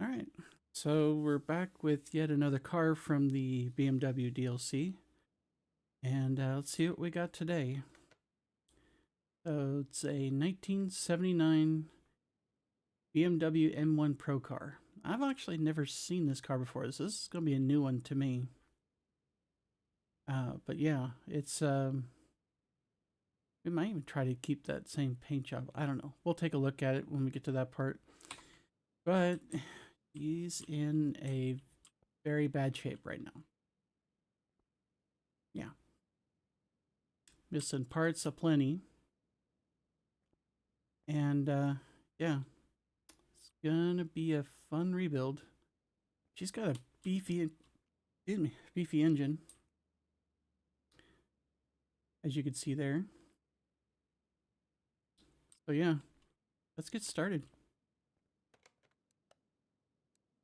All right, so we're back with yet another car from the BMW DLC, and let's see what we got today. So it's a 1979 BMW M1 Procar. I've actually never seen this car before. This is going to be a new one to me. But yeah, it's we might even try to keep that same paint job. I don't know. We'll take a look at it when we get to that part. But he's in a very bad shape right now. Yeah. Missing parts aplenty. And yeah, it's gonna be a fun rebuild. She's got a beefy engine, as you can see there. So yeah, let's get started.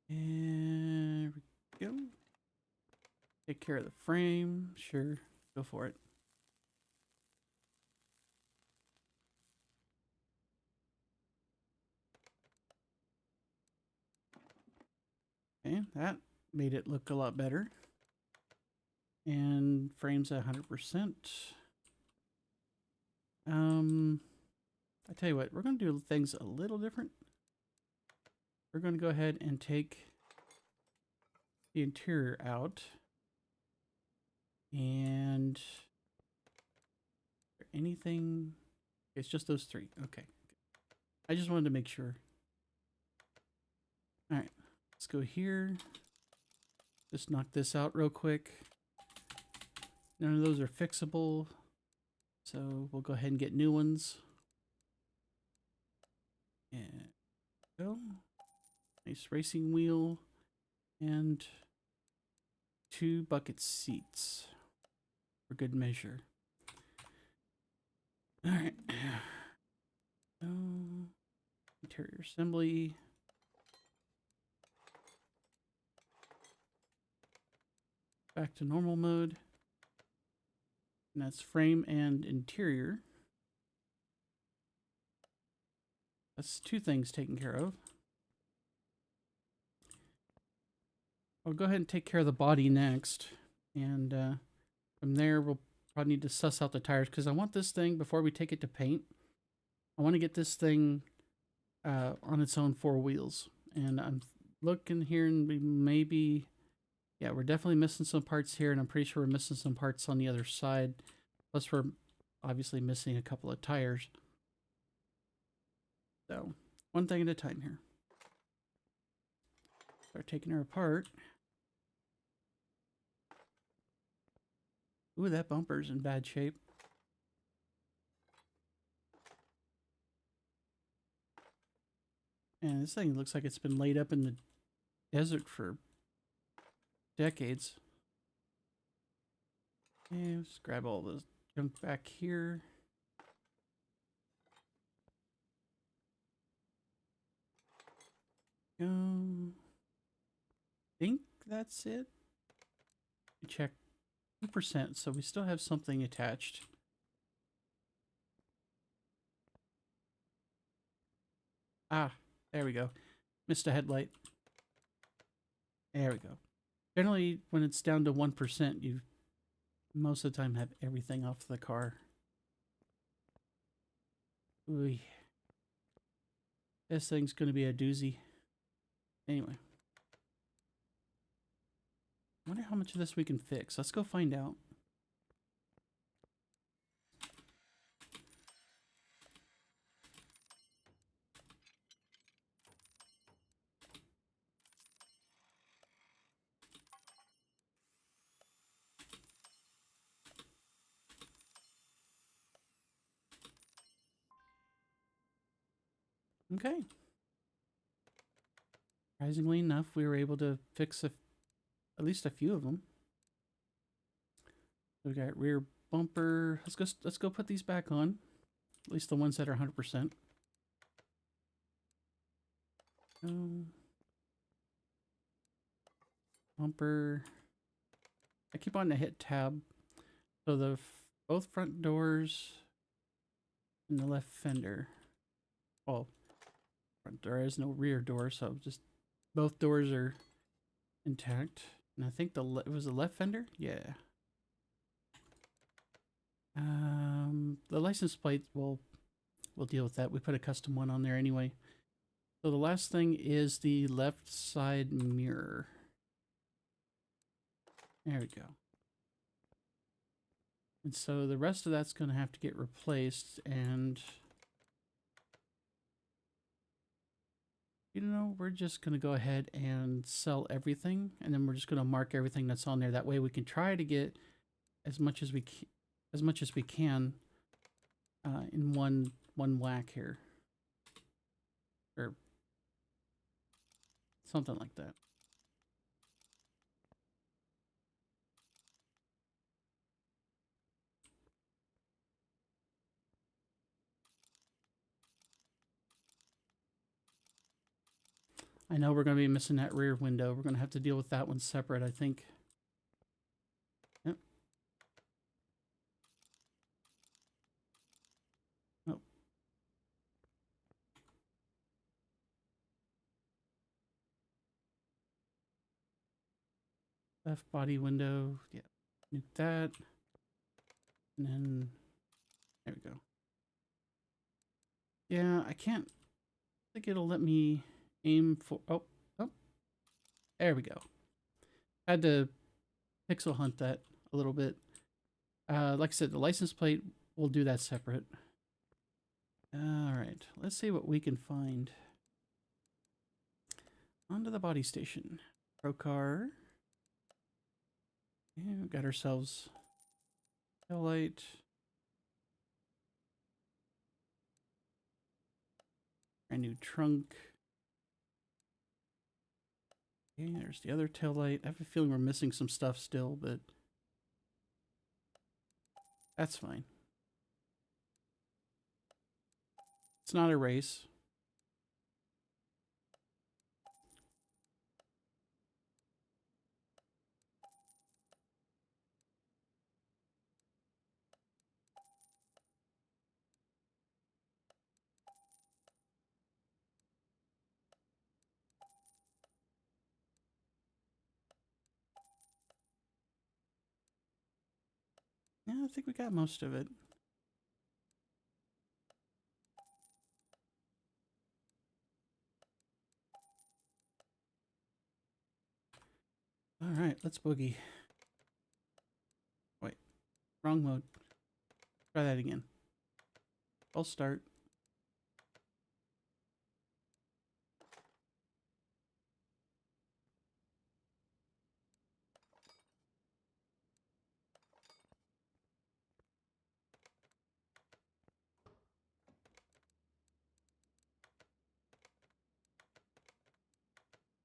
And we go. Take care of the frame. Sure, go for it. Okay, that made it look a lot better. And frames at 100%. I tell you what, we're gonna do things a little different. We're gonna go ahead and take the interior out. And anything? It's just those three. Okay. I just wanted to make sure. All right. Let's go here. Just knock this out real quick. None of those are fixable. So we'll go ahead and get new ones. And go. Nice racing wheel. And 2 bucket seats for good measure. All right. So, interior assembly. Back to normal mode. And that's frame and interior. That's 2 things taken care of. I'll go ahead and take care of the body next. And from there, we'll probably need to suss out the tires because I want this thing, before we take it to paint, I want to get this thing on its own 4 wheels. And I'm looking here and we maybe, yeah, we're definitely missing some parts here. And I'm pretty sure we're missing some parts on the other side. Plus we're obviously missing a couple of tires. So one thing at a time here. Start taking her apart. Ooh, that bumper's in bad shape. And this thing looks like it's been laid up in the desert for decades. And let's grab all the junk back here. Think that's it. Check 2%, so we still have something attached. Ah, there we go. Missed a headlight. There we go. Generally, when it's down to 1%, you most of the time have everything off the car. Ooh. This thing's going to be a doozy. Anyway. I wonder how much of this we can fix. Let's go find out. Okay. Surprisingly enough, we were able to fix at least a few of them. So we got rear bumper. Let's go put these back on. At least the ones that are 100%. Bumper. I keep on to hit tab. So the both front doors and the left fender. Well, there is no rear door, so just Both doors are intact. And I think it was the left fender? Yeah. The license plate, we'll deal with that. We put a custom one on there anyway. So the last thing is the left side mirror. There we go. And so the rest of that's going to have to get replaced, and you know, we're just going to go ahead and sell everything, and then we're just going to mark everything that's on there. That way we can try to get as much as we can in one whack here, or something like that. I know we're going to be missing that rear window. We're going to have to deal with that one separate, I think. Yep. Oh. Left body window. Yeah. Nuke that. And then, there we go. Yeah, I can't think it'll let me aim for, oh, there we go. Had to pixel hunt that a little bit. Like I said, the license plate, we'll do that separate. All right, let's see what we can find. Onto the body station. Procar. Yeah, we've got ourselves tail light. Brand new trunk. Okay, there's the other tail light. I have a feeling we're missing some stuff still, but that's fine. It's not a race. Yeah, I think we got most of it. All right, let's boogie. Wait, wrong mode. Try that again. I'll start.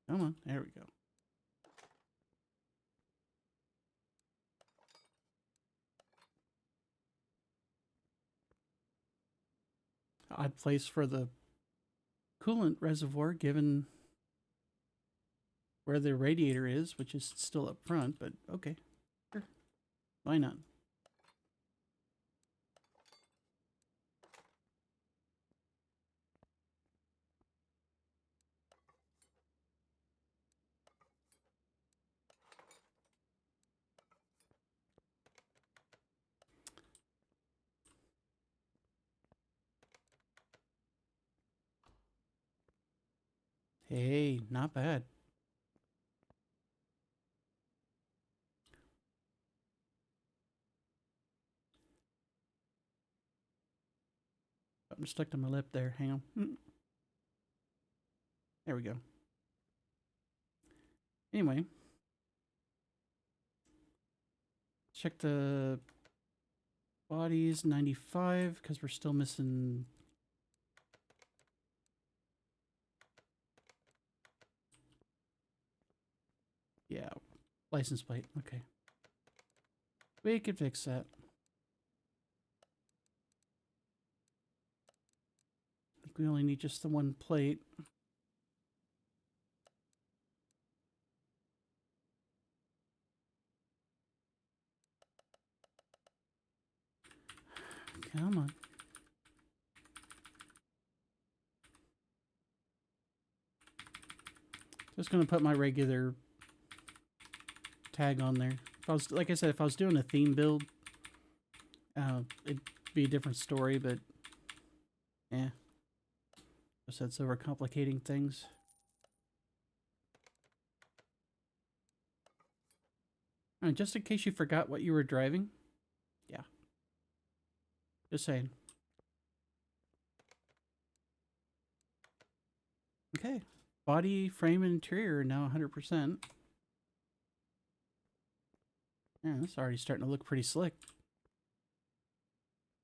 Come on, there we go. Odd place for the coolant reservoir given where the radiator is, which is still up front, but okay. Sure. Why not? Hey, not bad. I'm stuck to my lip there. Hang on. There we go. Anyway, check the bodies, 95, because we're still missing. Yeah, license plate. Okay. We can fix that. I think we only need just the one plate. Come on. Just gonna put my regular tag on there. If I was, like I said, if I was doing a theme build, it'd be a different story, but yeah. Just that's overcomplicating things. And just in case you forgot what you were driving, yeah. Just saying. Okay. Body, frame, and interior are now 100%. Yeah, that's already starting to look pretty slick.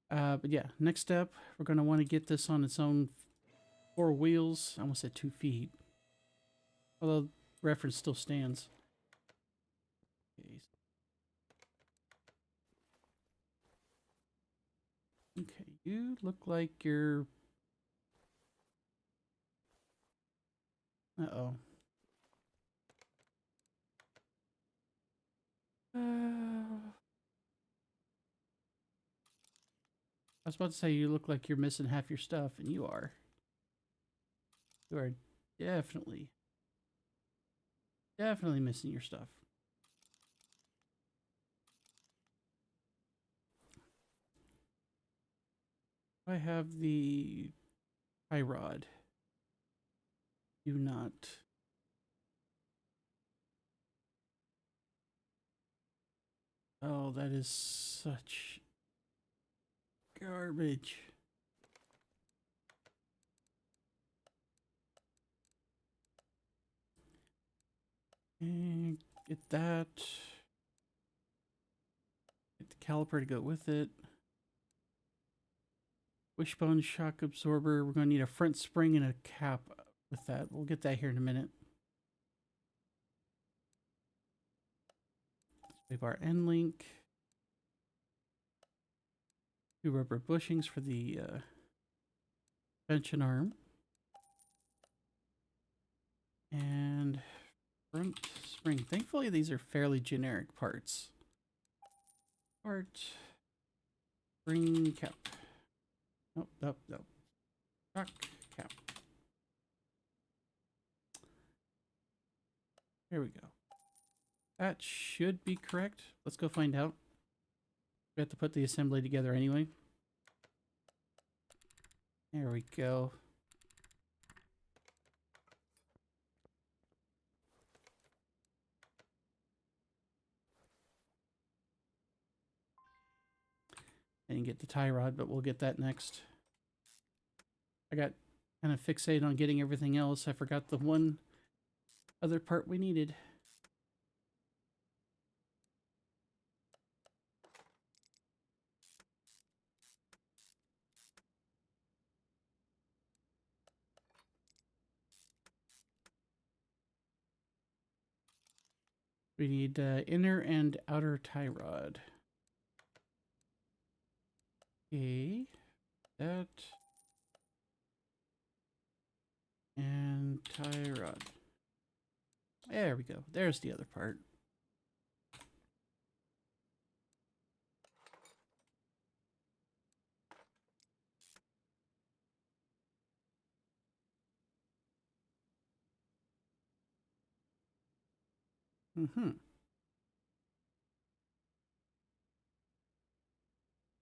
But yeah, next step, we're going to want to get this on its own 4 wheels. I almost said 2 feet. Although reference still stands. Okay, you look like you're... Uh-oh. I was about to say you look like you're missing half your stuff, and you are. You are definitely missing your stuff. I have the tie rod. Do not. Oh, that is such garbage. And get that. Get the caliper to go with it. Wishbone shock absorber. We're going to need a front spring and a cap with that. We'll get that here in a minute. We have our end link. 2 rubber bushings for the suspension arm. And front spring. Thankfully, these are fairly generic parts. Part. Spring cap. Nope, nope, nope. Shock cap. There we go. That should be correct. Let's go find out. We have to put the assembly together anyway. There we go. I didn't get the tie rod, but we'll get that next. I got kind of fixated on getting everything else. I forgot the one other part we needed. We need inner and outer tie rod. Okay, that. And tie rod. There we go. There's the other part.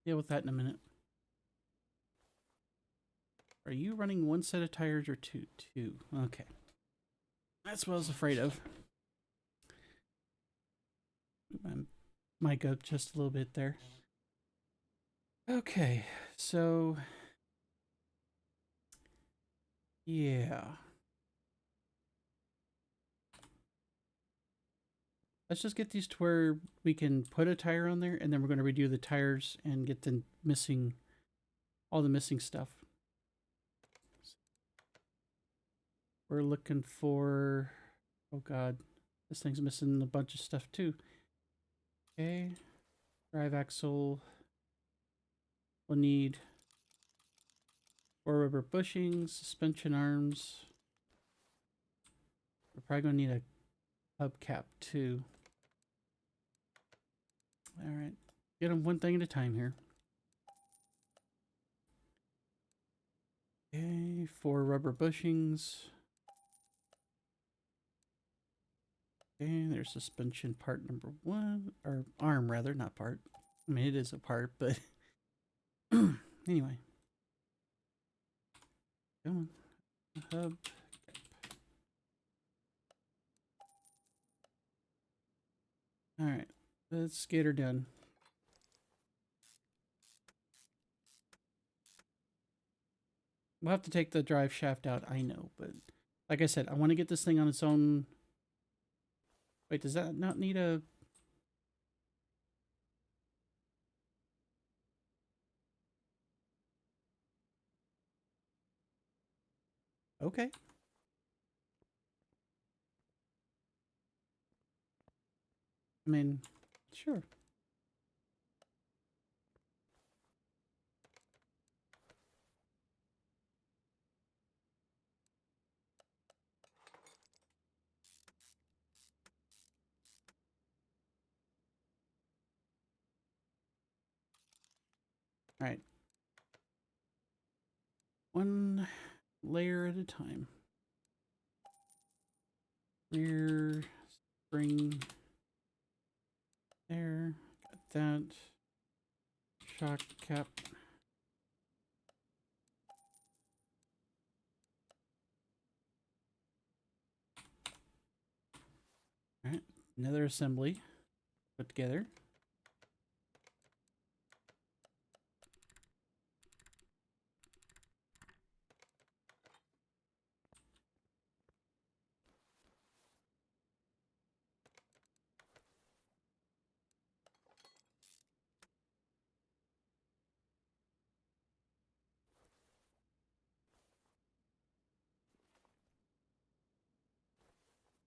Deal with that in a minute. Are you running 1 set of tires or 2? 2. Okay. That's what I was afraid of. Move my mic up just a little bit there. Okay, so yeah. Let's just get these to where we can put a tire on there, and then we're going to redo the tires and get the missing, all the missing stuff. We're looking for, oh God, this thing's missing a bunch of stuff too. Okay, drive axle. We'll need 4 rubber bushings, suspension arms. We're probably going to need a hubcap too. All right, get them one thing at a time here. Okay, 4 rubber bushings. Okay, there's suspension part number 1, or arm rather, not part. I mean, it is a part, but anyway. Come on, hub. All right, let's get her done. We'll have to take the drive shaft out, I know, but like I said, I want to get this thing on its own. Wait, does that not need a... Okay. I mean, sure. All right. One layer at a time. Rear spring there. Got that. Shock cap. All right. Another assembly put together.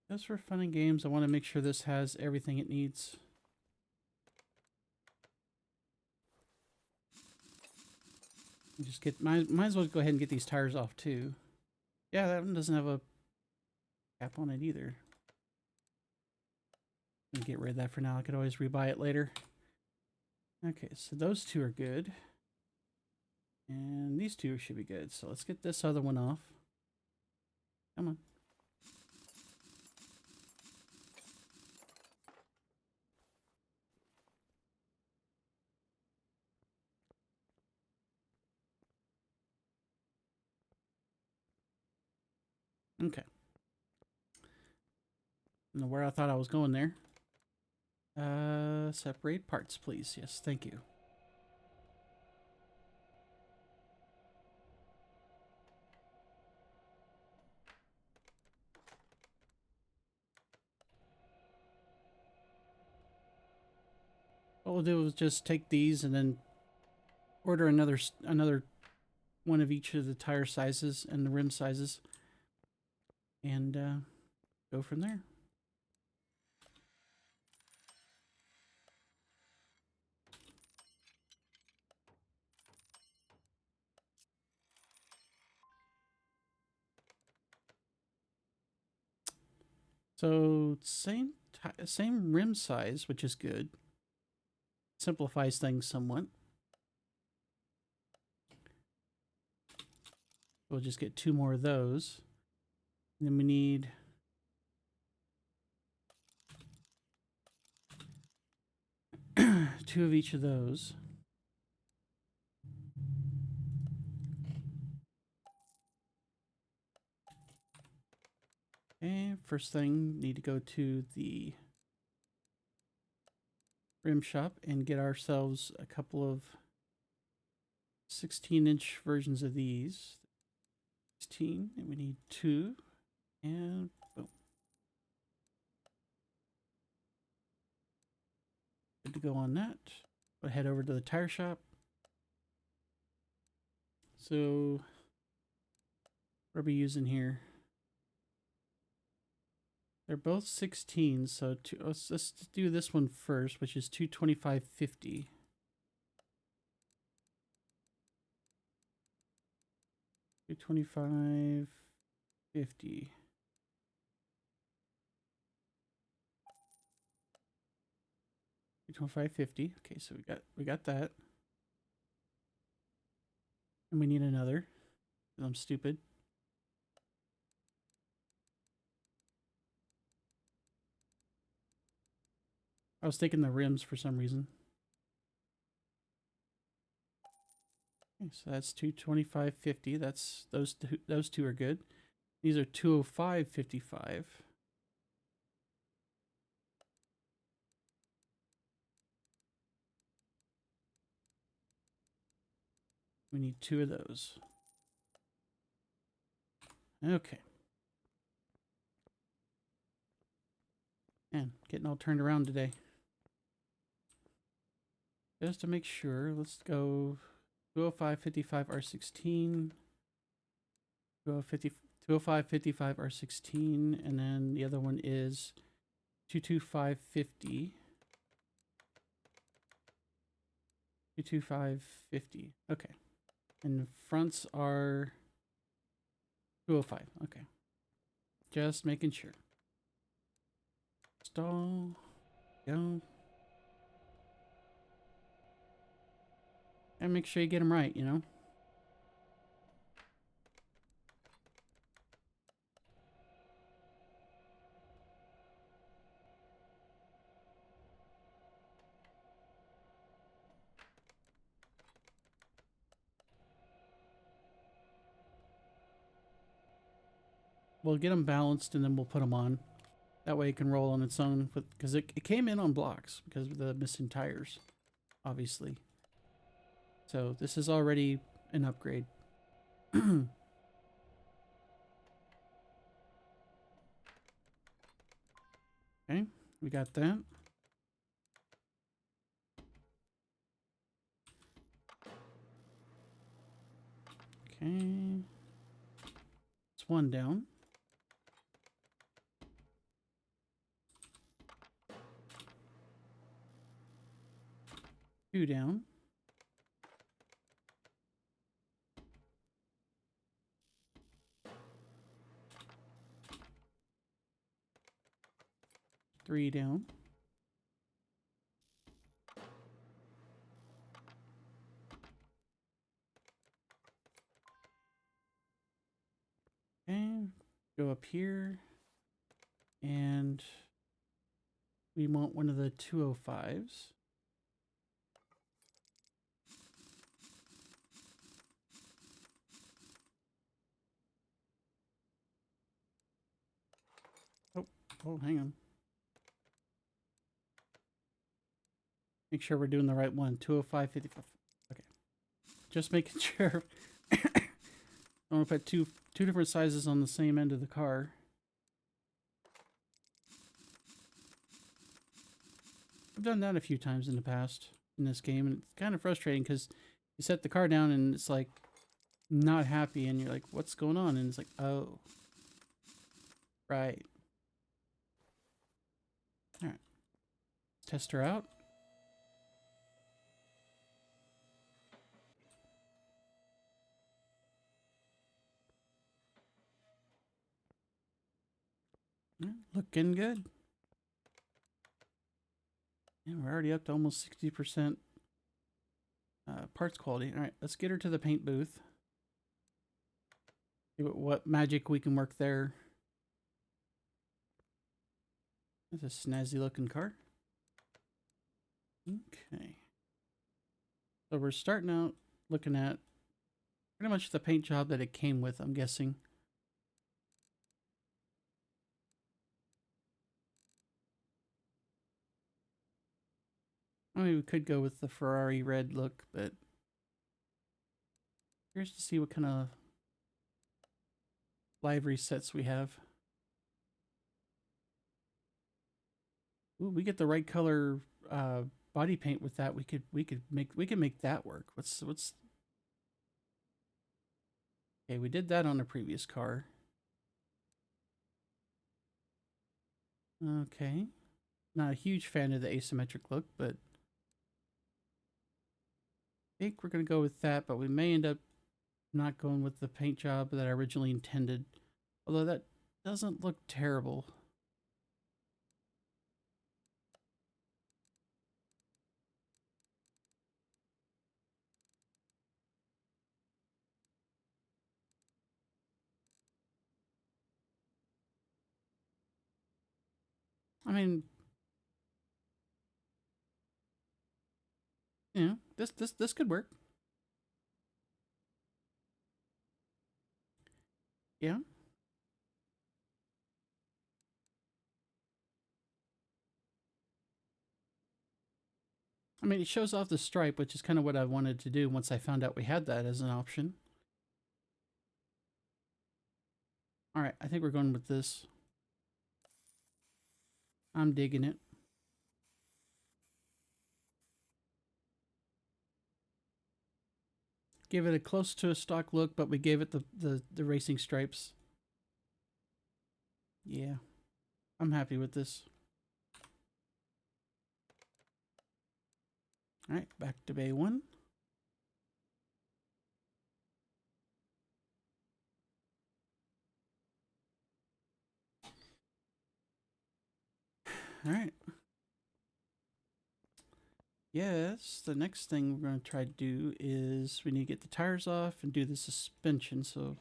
Just for fun and games, I want to make sure this has everything it needs. Just get, might as well go ahead and get these tires off too. Yeah, that one doesn't have a cap on it either. I'm gonna get rid of that for now. I could always rebuy it later. Okay, so those two are good. And these two should be good. So let's get this other one off. Come on. Okay. I don't know where I thought I was going there. Separate parts, please. Yes, thank you. What we'll do is just take these and then order another one of each of the tire sizes and the rim sizes, and go from there. So same rim size, which is good. Simplifies things somewhat. We'll just get 2 more of those. And then we need two of each of those. Okay, first thing, need to go to the rim shop and get ourselves a couple of 16-inch versions of these. 16, and we need 2, and boom. Good to go on that. We'll head over to the tire shop. So, what are we using here? They're both 16, so let's do this one first, which is 225.50. 225.50. $225.50. Okay, so we got that. And we need another. I'm stupid. I was thinking the rims for some reason. Okay, so that's 225.50. That's those two are good. These are 205.55. We need two of those. Okay. Man, getting all turned around today. Just to make sure, let's go 205.55 R16, 205.55 R16, and then the other one is 225.50. 225.50. Okay. And the fronts are 205. Okay. Just making sure. Stall. Go. And make sure you get them right, you know? We'll get them balanced and then we'll put them on. That way it can roll on its own. Because it came in on blocks because of the missing tires, obviously. So this is already an upgrade. Okay, we got that. Okay. It's one down. Two down. Three down. Okay, go up here. And we want one of the 205s. Oh, hang on. Make sure we're doing the right one. 205.55. Okay. Just making sure. I want to put two different sizes on the same end of the car. I've done that a few times in the past in this game, and it's kind of frustrating because you set the car down and it's like not happy, and you're like, what's going on? And it's like, oh, right. All right. Test her out. Yeah, looking good. And we're already up to almost 60% parts quality. All right, let's get her to the paint booth. See what magic we can work there. That's a snazzy looking car. Okay. So we're starting out looking at pretty much the paint job that it came with, I'm guessing. I mean, we could go with the Ferrari red look, but here's to see what kind of livery sets we have. Ooh, we get the right color body paint with that. We could make that work. What's okay? We did that on a previous car. Okay, not a huge fan of the asymmetric look, but I think we're gonna go with that. But we may end up not going with the paint job that I originally intended. Although that doesn't look terrible. I mean, You know, this could work. Yeah. I mean, it shows off the stripe, which is kind of what I wanted to do once I found out we had that as an option. All right, I think we're going with this. I'm digging it. Give it a close to a stock look, but we gave it the racing stripes. Yeah, I'm happy with this. All right, back to bay one. All right. Yes, the next thing we're going to try to do is we need to get the tires off and do the suspension. So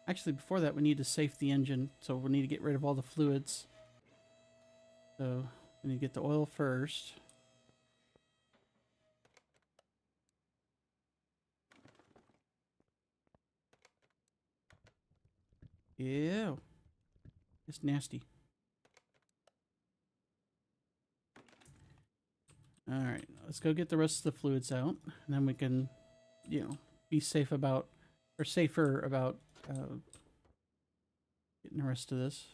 actually before that we need to safe the engine. So we need to get rid of all the fluids. So we need to get the oil first. Ew. It's nasty. Alright, let's go get the rest of the fluids out. And then we can, you know, be safe about, or safer about getting the rest of this.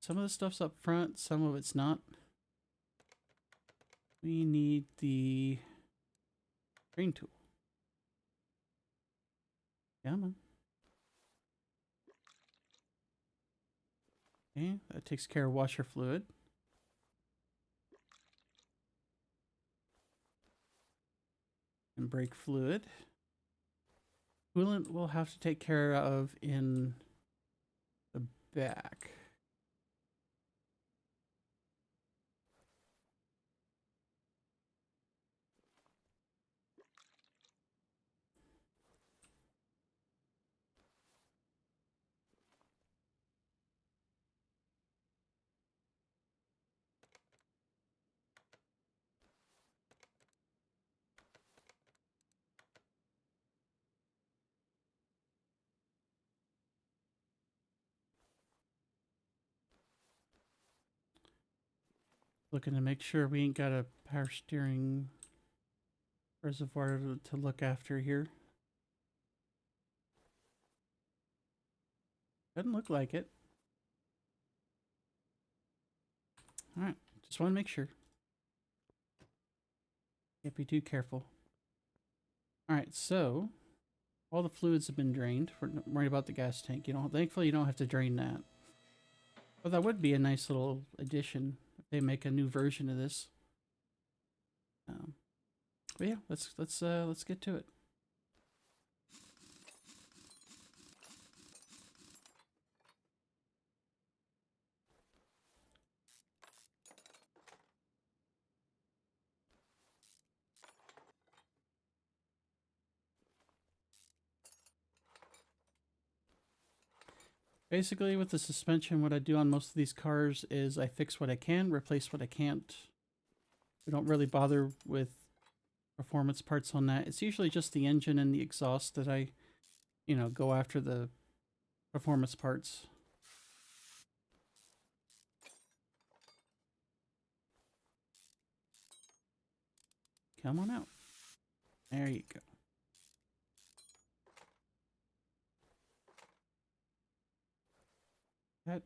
Some of the stuff's up front, some of it's not. We need the drain tool. Come on. Okay, that takes care of washer fluid. And brake fluid. Coolant we'll have to take care of in the back. Looking to make sure we ain't got a power steering reservoir to look after here. Doesn't look like it. Alright, just want to make sure. Can't be too careful. Alright, so all the fluids have been drained. We're not worried about the gas tank. Thankfully you don't have to drain that. But that would be a nice little addition if they make a new version of this. But yeah, let's get to it. Basically, with the suspension, what I do on most of these cars is I fix what I can, replace what I can't. We don't really bother with performance parts on that. It's usually just the engine and the exhaust that I, go after the performance parts. Come on out. There you go. That,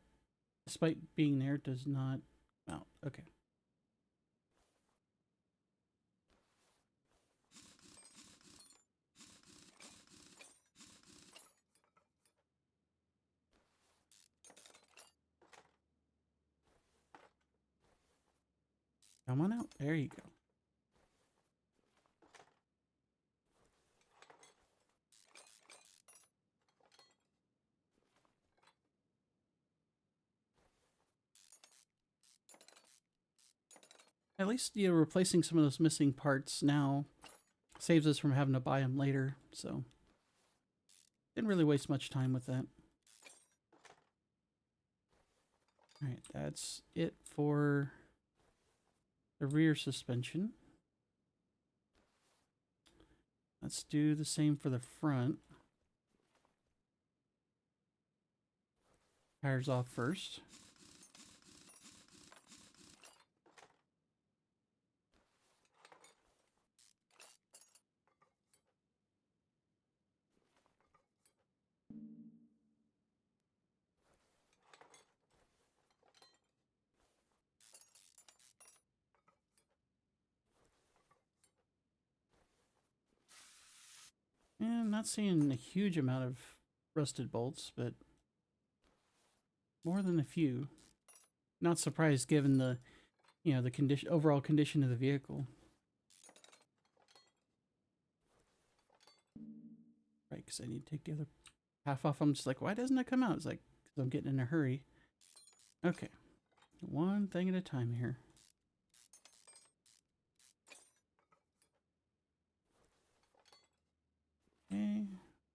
despite being there, does not mount. Okay. Come on out. There you go. At least, replacing some of those missing parts now saves us from having to buy them later, so didn't really waste much time with that. Alright, that's it for the rear suspension. Let's do the same for the front. Tires off first. And I'm not seeing a huge amount of rusted bolts, but more than a few. Not surprised given the, the condition, overall condition of the vehicle. Right, because I need to take the other half off. I'm just like, why doesn't it come out? It's like, because I'm getting in a hurry. Okay. One thing at a time here. Okay.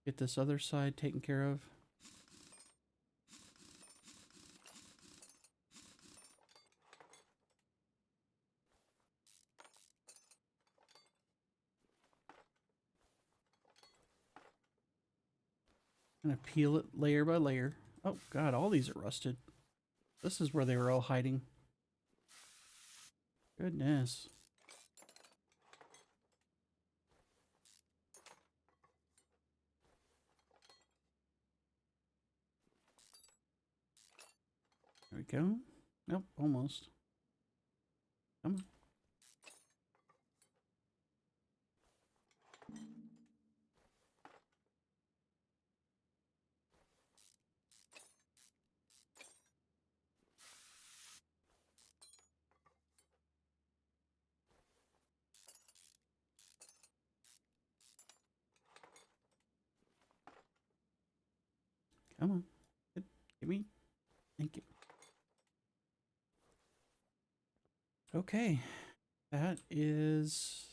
Get this other side taken care of. Gonna peel it layer by layer. Oh god, all these are rusted. This is where they were all hiding. Goodness. There we go. Nope, almost. Come on. Come on. Give me. Thank you. Okay. That is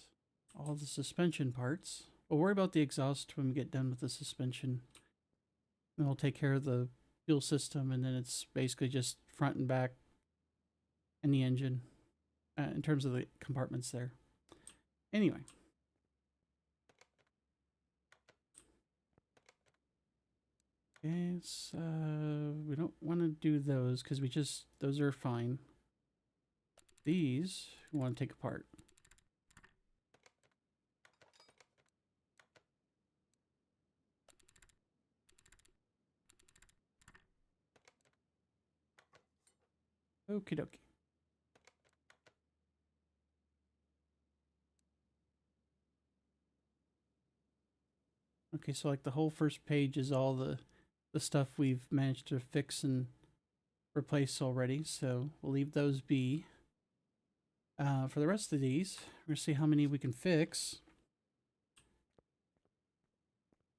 all the suspension parts. We'll worry about the exhaust when we get done with the suspension. And we'll take care of the fuel system, and then it's basically just front and back and the engine in terms of the compartments there. Anyway. Okay, so we don't want to do those because those are fine. These we want to take apart. Okie dokie. Okay, so like the whole first page is all the stuff we've managed to fix and replace already, so we'll leave those be. For the rest of these, we're going to see how many we can fix.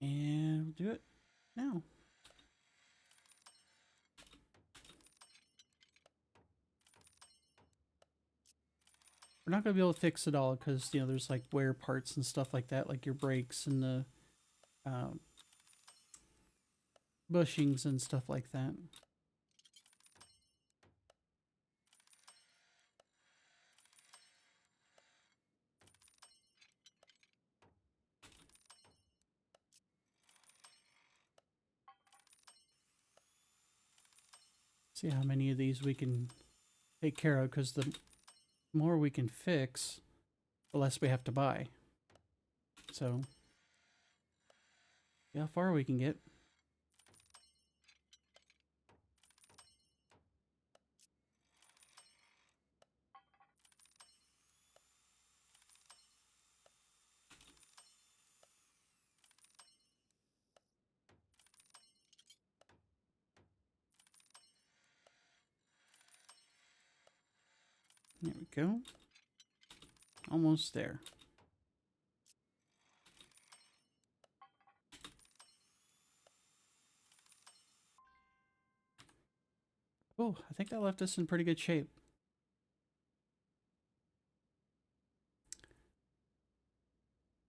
And we'll do it now. We're not going to be able to fix it all because, there's like wear parts and stuff like that, like your brakes and the bushings and stuff like that. See how many of these we can take care of, because the more we can fix, the less we have to buy. So, see how far we can get. There we go. Almost there. Oh, I think that left us in pretty good shape.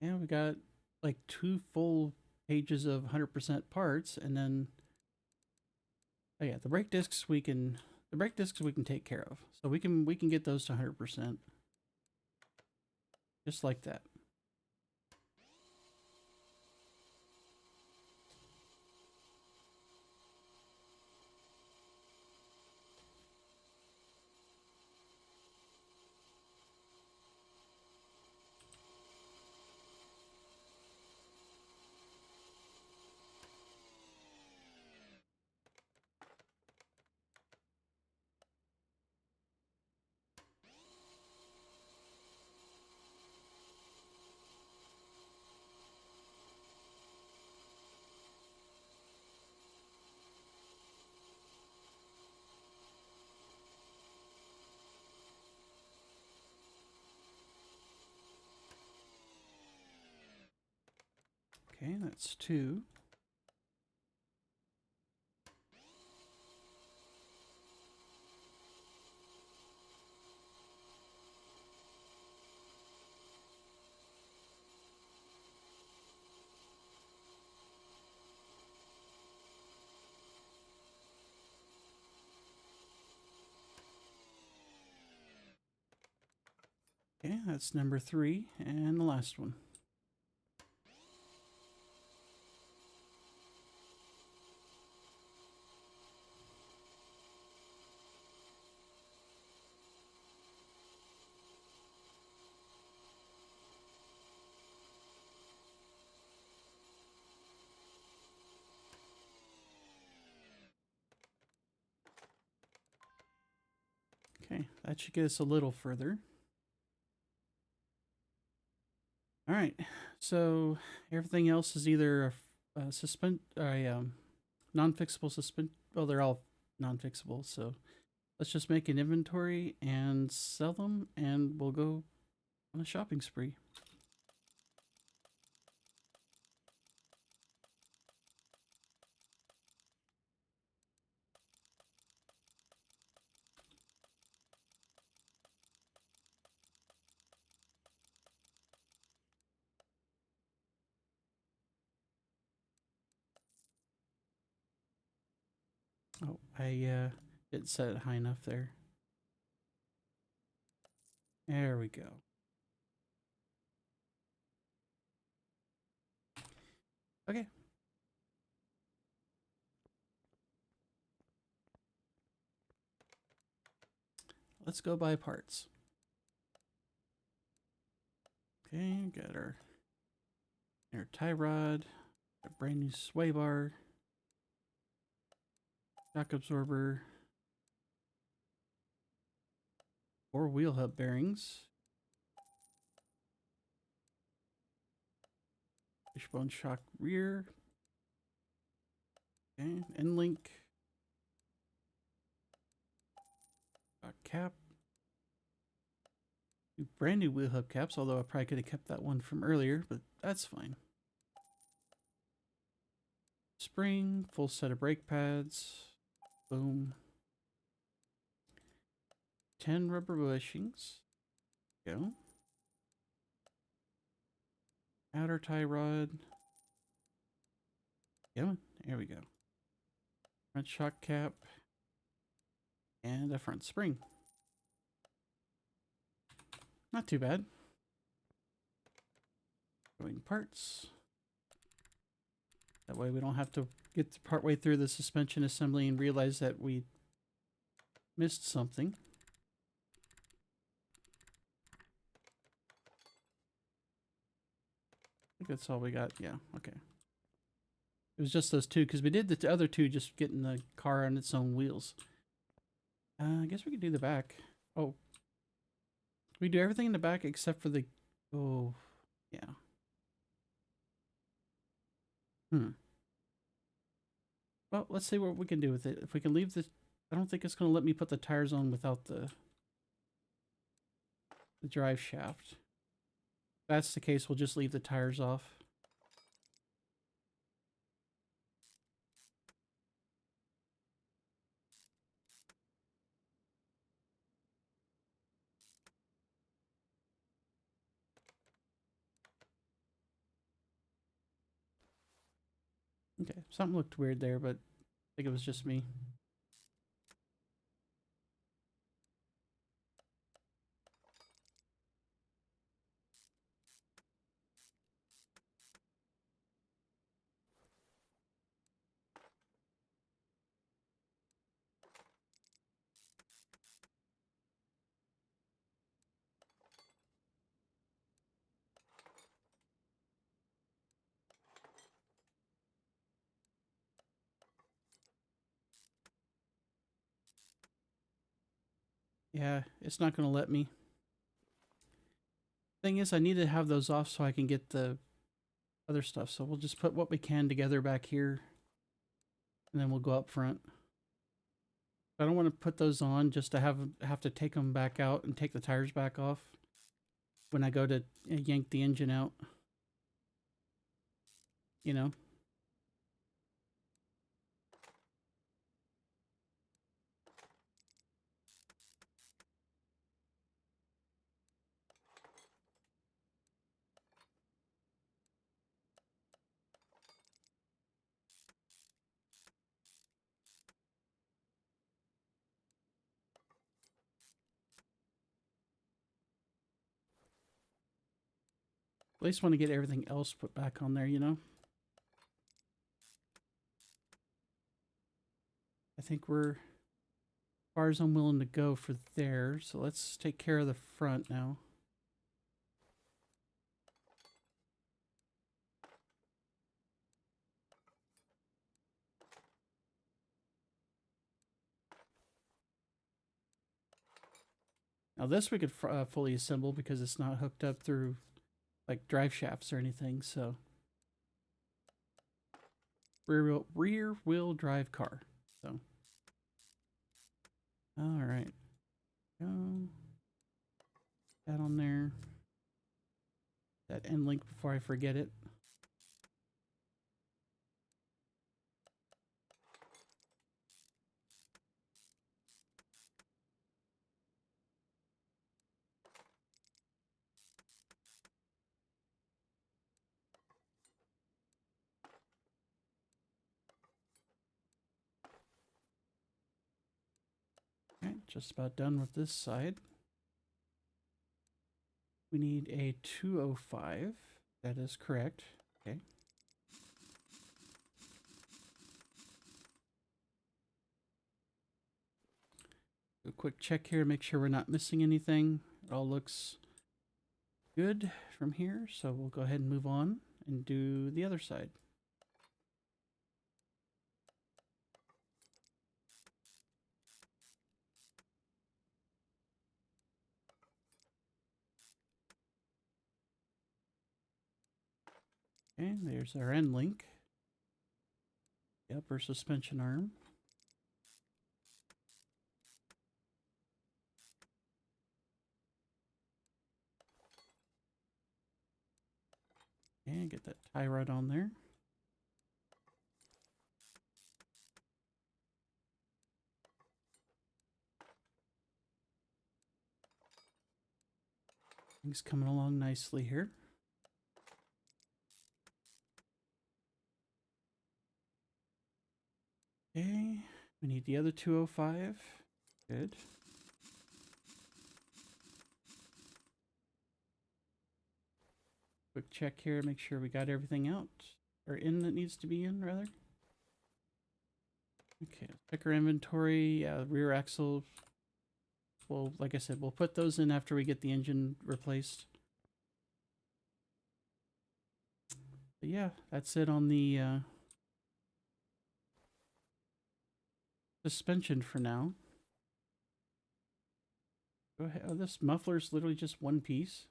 Yeah, we got like 2 full pages of 100% parts, and then oh yeah, the brake discs we can take care of. So we can get those to 100%. Just like that. Okay, that's 2. Okay, that's number 3 and the last one. Okay, that should get us a little further. All right, so everything else is either a non-fixable suspend. Well, they're all non-fixable, so let's just make an inventory and sell them, and we'll go on a shopping spree. Oh, I didn't set it high enough there. There we go. Okay. Let's go buy parts. Okay, got our tie rod, a brand new sway bar, shock absorber, 4 wheel hub bearings, fishbone shock rear, okay, end link, cap, brand new wheel hub caps, although I probably could have kept that one from earlier, but that's fine. Spring, full set of brake pads, boom. 10 rubber bushings, go. Outer tie rod, go. There we go. Front shock cap, and a front spring. Not too bad. Going parts. That way we don't have to get partway through the suspension assembly and realize that we missed something. I think that's all we got. Yeah, okay. It was just those 2 because we did the other 2 just getting the car on its own wheels. I guess we could do the back. Oh. We do everything in the back except for the... Oh, yeah. Well, let's see what we can do with it. If we can leave the... I don't think it's going to let me put the tires on without the drive shaft. If that's the case, we'll just leave the tires off. Okay, something looked weird there, but I think it was just me. Yeah, it's not going to let me. Thing is, I need to have those off so I can get the other stuff. So we'll just put what we can together back here, and then we'll go up front. I don't want to put those on just to have to take them back out and take the tires back off when I go to yank the engine out. You know? At least want to get everything else put back on there, you know? I think we're as far as I'm willing to go for there. So let's take care of the front now. Now this we could fully assemble because it's not hooked up through like drive shafts or anything. So rear wheel drive car. So all right, go that on there. That end link before I forget it. Okay, just about done with this side. We need a 205. That is correct. Okay. A quick check here, make sure we're not missing anything. It all looks good from here, so we'll go ahead and move on and do the other side. Okay, there's our end link. The upper suspension arm. And get that tie rod on there. Things coming along nicely here. Okay, we need the other 205. Good. Quick check here, make sure we got everything out. Or in that needs to be in, rather. Okay, pick our inventory. Rear axle. Well, like I said, we'll put those in after we get the engine replaced. But yeah, that's it on the suspension for now. Go ahead. Oh, this muffler is literally just one piece.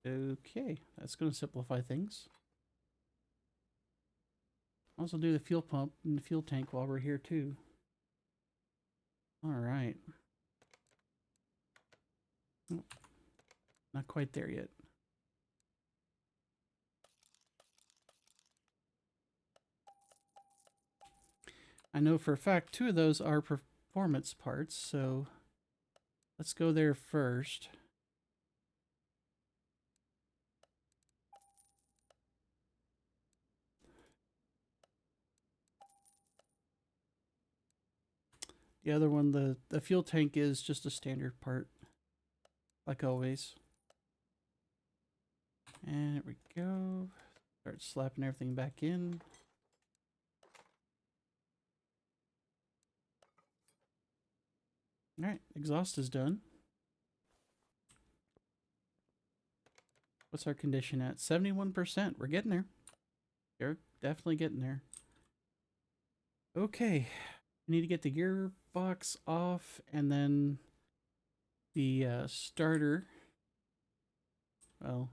Okay, that's going to simplify things. Also do the fuel pump and the fuel tank while we're here too. All right. Oh, not quite there yet. I know for a fact 2 of those are performance parts, so let's go there first. The other one, the fuel tank, is just a standard part, like always. And there we go. Start slapping everything back in. All right, exhaust is done. What's our condition at? 71%. We're getting there. We're definitely getting there. Okay, we need to get the gearbox off, and then the starter. Well,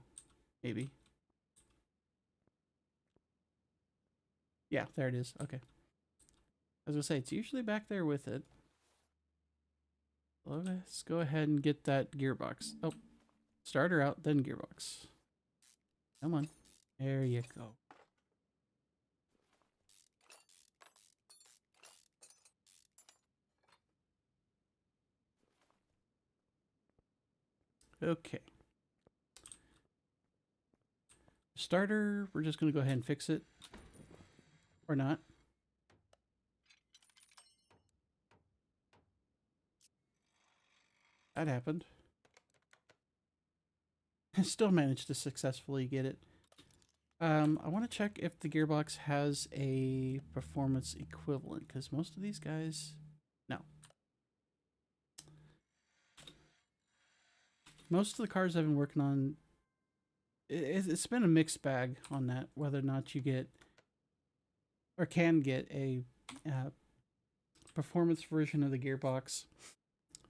maybe. Yeah, there it is. Okay. I was gonna say, it's usually back there with it. Let's go ahead and get that gearbox. Oh, starter out, then gearbox. Come on. There you go. Okay. Starter, we're just going to go ahead and fix it. Or not. That happened. I still managed to successfully get it. I want to check if the gearbox has a performance equivalent, because most of these guys... No. Most of the cars I've been working on, it's been a mixed bag on that, whether or not you get or can get a performance version of the gearbox.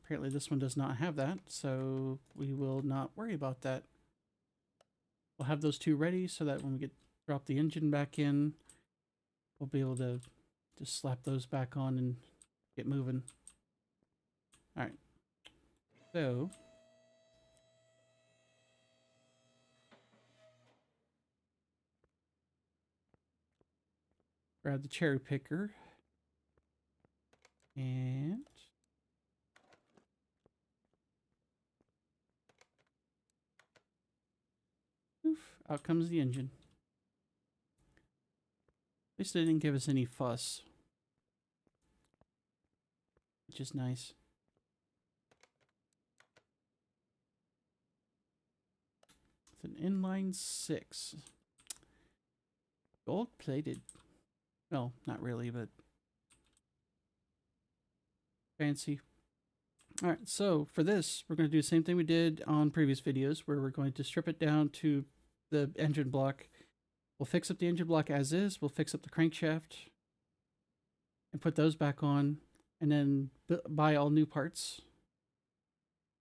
Apparently this one does not have that, so we will not worry about that. We'll have those two ready so that when we drop the engine back in, we'll be able to just slap those back on and get moving. All right. So grab the cherry picker and poof, out comes the engine. At least they didn't give us any fuss, which is nice. It's an inline 6. Gold plated. Well, not really, but fancy. All right, so for this, we're going to do the same thing we did on previous videos, where we're going to strip it down to the engine block. We'll fix up the engine block as is. We'll fix up the crankshaft and put those back on, and then buy all new parts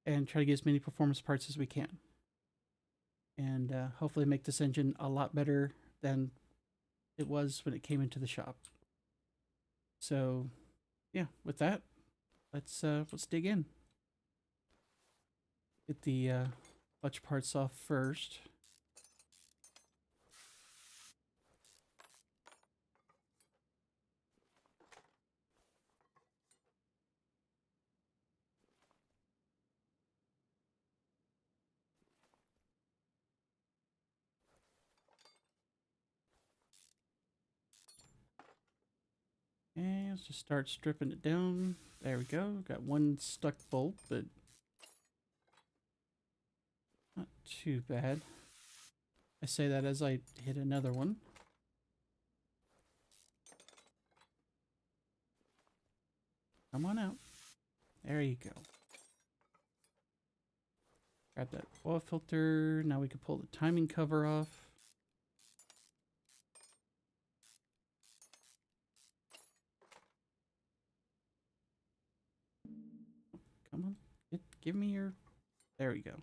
and try to get as many performance parts as we can. And hopefully make this engine a lot better than it was when it came into the shop. So yeah, with that, let's dig in. Get the clutch parts off first. And let's just start stripping it down. There we go. Got one stuck bolt, but not too bad. I say that as I hit another one. Come on out. There you go. Grab that oil filter. Now we can pull the timing cover off. Come on. Give me your... There we go.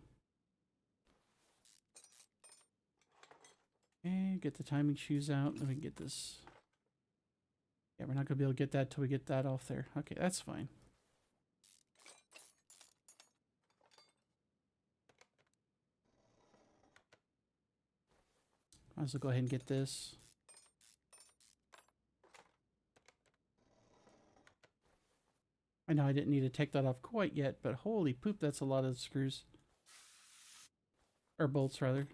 And get the timing shoes out. Then we can get this... Yeah, we're not going to be able to get that till we get that off there. Okay, that's fine. Might as well go ahead and get this. I know I didn't need to take that off quite yet, but holy poop, that's a lot of screws. Or bolts, rather.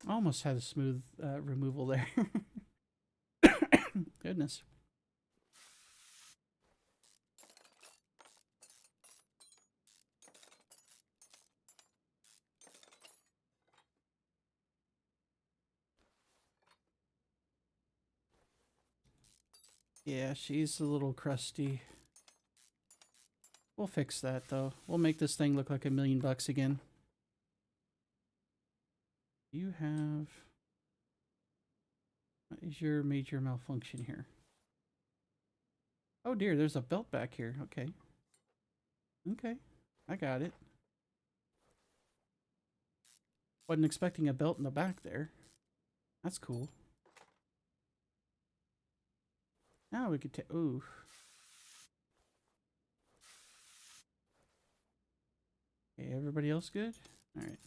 Almost had a smooth removal there. Goodness. Yeah, she's a little crusty. We'll fix that though. We'll make this thing look like $1,000,000 again. You have... What is your major malfunction here? Oh dear, there's a belt back here. Okay. Okay. I got it. Wasn't expecting a belt in the back there. That's cool. Now we could take... Ooh. Okay, everybody else good? Alright.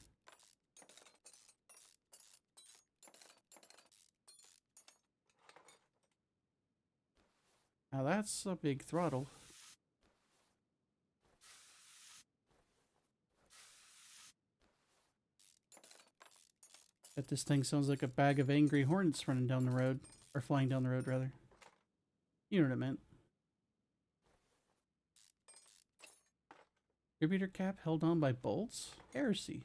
Now that's a big throttle. Bet this thing sounds like a bag of angry hornets running down the road. Or flying down the road, rather. You know what I meant. Distributor cap held on by bolts? Heresy.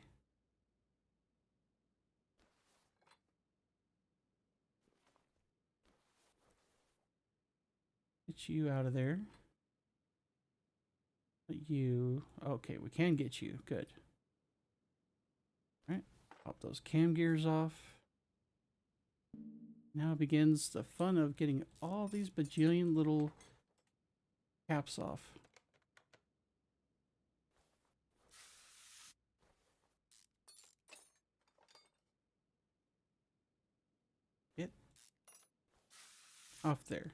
Get you out of there. But you... Okay, we can get you. Good. Alright. Pop those cam gears off. Now begins the fun of getting all these bajillion little caps off. Get off there.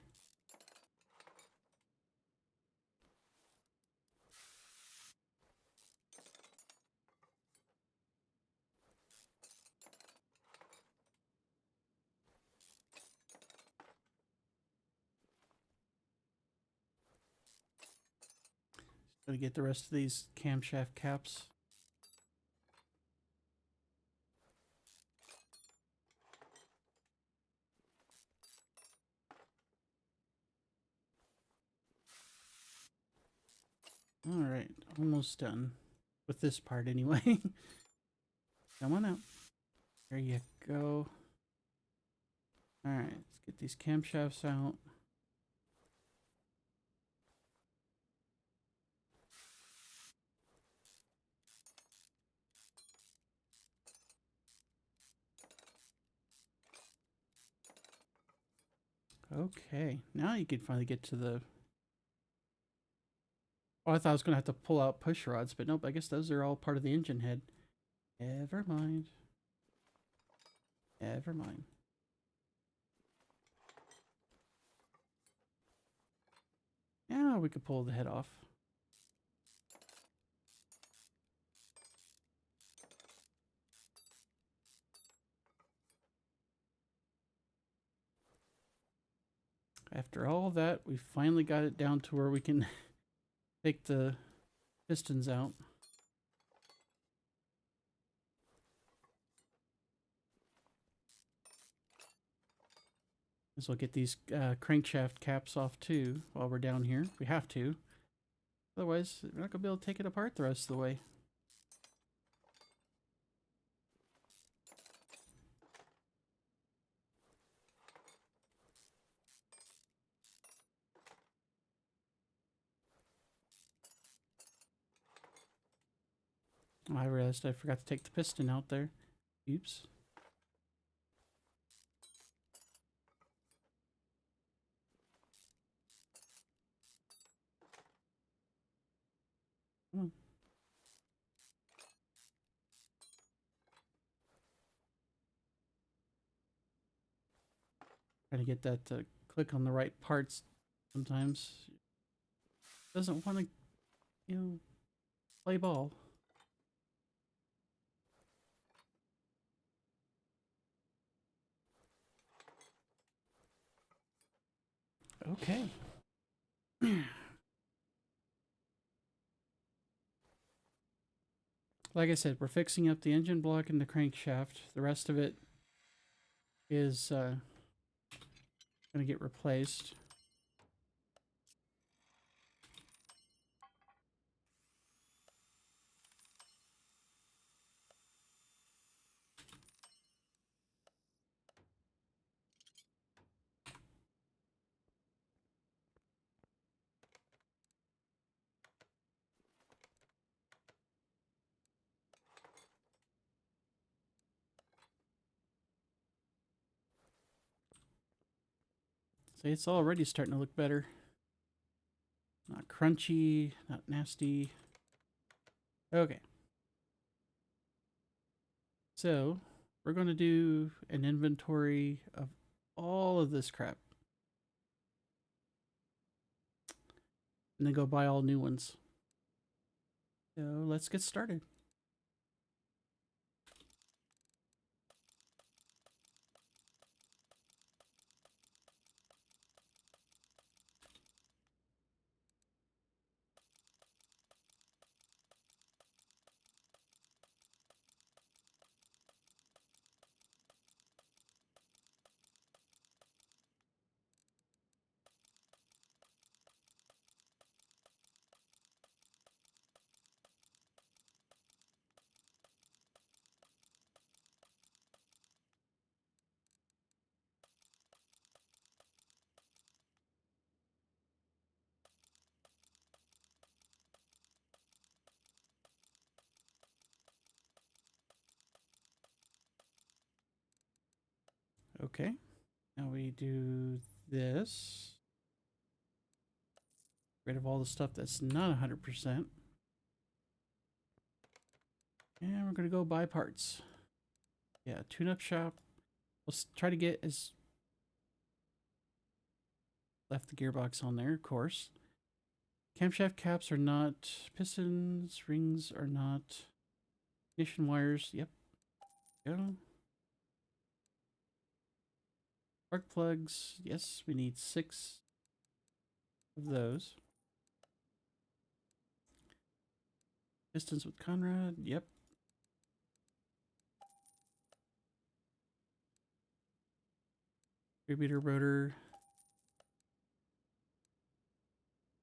Gotta get the rest of these camshaft caps. Alright, almost done. With this part anyway. Come on out. There you go. Alright, let's get these camshafts out. Okay, now you can finally get to the... Oh, I thought I was going to have to pull out push rods, but nope, I guess those are all part of the engine head. Never mind. Never mind. Now we could pull the head off. After all that, we finally got it down to where we can take the pistons out. So we'll get these crankshaft caps off too while we're down here. We have to. Otherwise, we're not going to be able to take it apart the rest of the way. Oh, I realized I forgot to take the piston out there. Oops. Come on. Try to get that to click on the right parts sometimes. Doesn't want to, you know, play ball. Okay. Like I said, we're fixing up the engine block and the crankshaft. The rest of it is going to get replaced. See, it's already starting to look better. Not crunchy, not nasty. Okay. So, we're going to do an inventory of all of this crap. And then go buy all new ones. So, let's get started. Okay. Now we do this. Rid of all the stuff that's not 100%. And we're going to go buy parts. Yeah, tune-up shop. Let's try to get as... Left the gearbox on there, of course. Camshaft caps are not. Pistons, rings are not. Ignition wires, yep. Go. Spark plugs, yes, we need 6 of those. Pistons with Conrad, yep. Distributor rotor.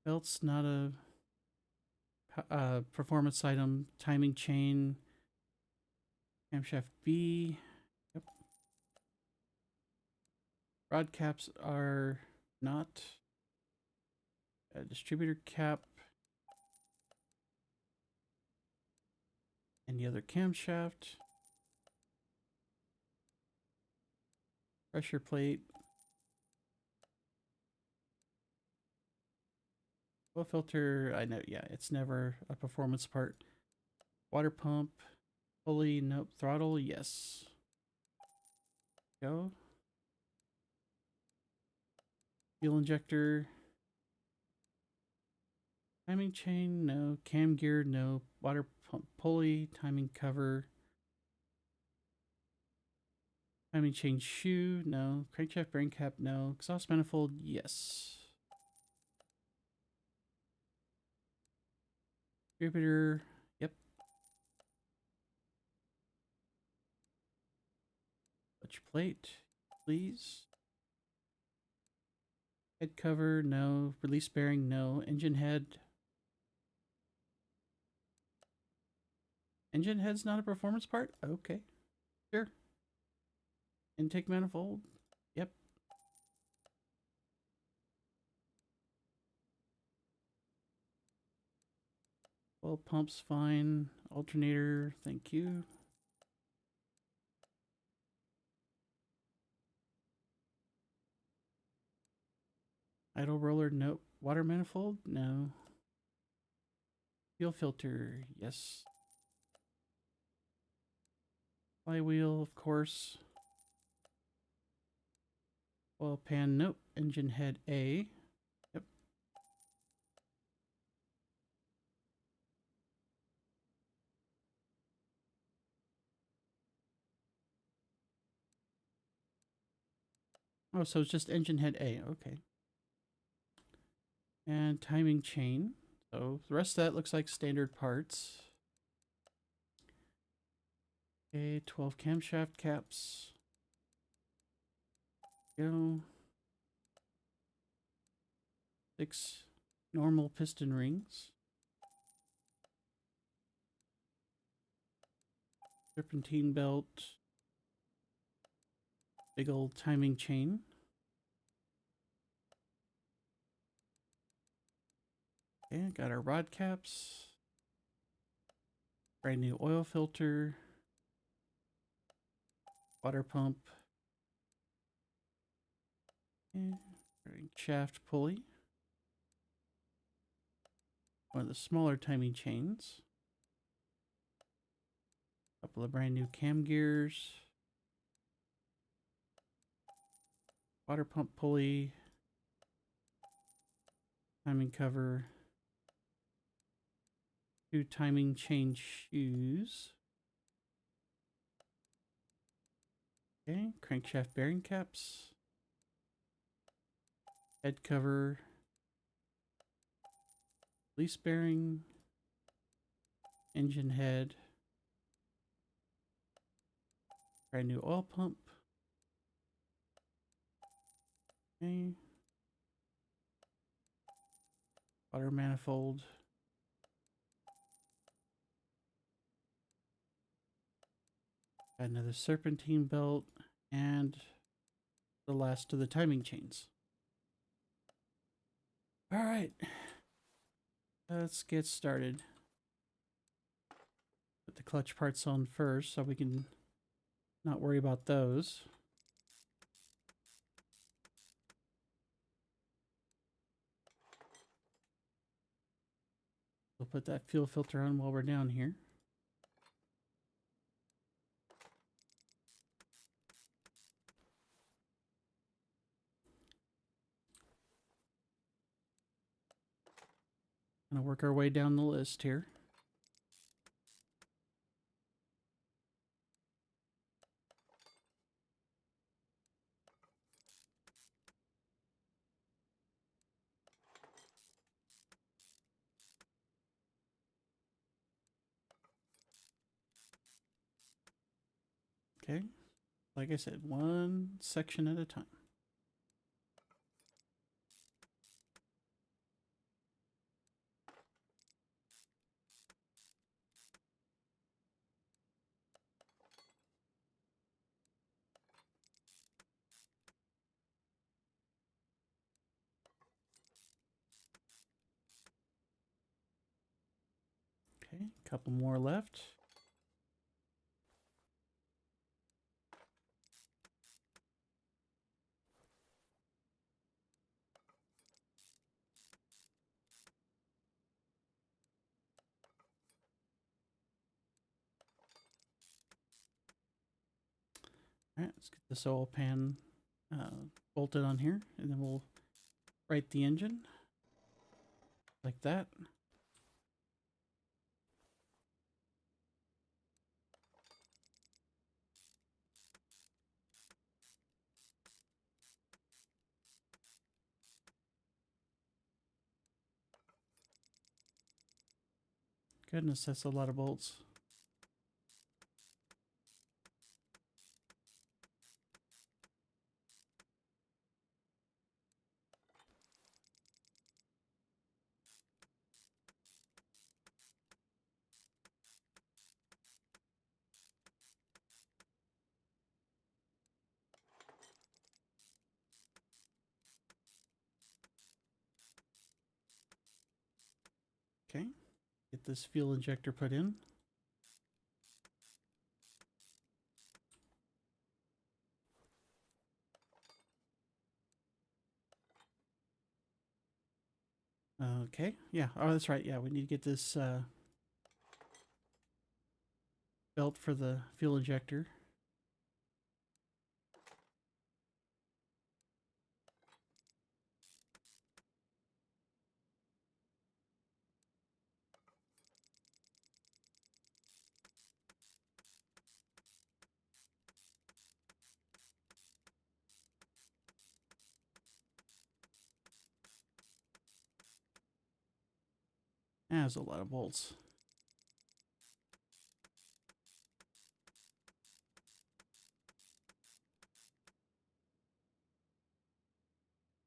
Belts, not a performance item. Timing chain. Camshaft B. Yep. Rod caps are not. A distributor cap. Any other camshaft. Pressure plate. Oil filter, I know, yeah, it's never a performance part. Water pump, pulley, nope. Throttle, yes. Go. Fuel injector. Timing chain, no. Cam gear, no. Water pump, pulley, timing cover. Timing chain shoe, no. Crankshaft bearing cap, no. Exhaust manifold, yes. Distributor, yep. Clutch plate, please. Head cover, no. Release bearing, no. Engine head. Engine head's not a performance part? Okay. Sure. Intake manifold, yep. Well, pump's fine. Alternator, thank you. Idle roller, nope. Water manifold, no. Fuel filter, yes. Flywheel, of course. Oil pan, nope. Engine head A, yep. Oh, so it's just engine head A, okay. And timing chain. So the rest of that looks like standard parts. Okay, 12 camshaft caps. Go. 6 normal piston rings. Serpentine belt. Big old timing chain. Okay, got our rod caps. Brand new oil filter. Water pump. Okay, crankshaft pulley, one of the smaller timing chains, a couple of brand new cam gears, water pump pulley, timing cover, 2 timing chain shoes. Okay, crankshaft bearing caps, head cover, release bearing, engine head, brand new oil pump. Okay. Water manifold. Got another serpentine belt and the last of the timing chains. All right, let's get started. Put the clutch parts on first so we can not worry about those. We'll put that fuel filter on while we're down here. Gonna work our way down the list here. Okay, like I said, one section at a time. Okay, a couple more left. All right, let's get this oil pan bolted on here, and then we'll right the engine like that. Goodness, that's a lot of bolts. Okay, get this fuel injector put in. Okay, yeah, oh, that's right. Yeah, we need to get this belt for the fuel injector. That's a lot of bolts.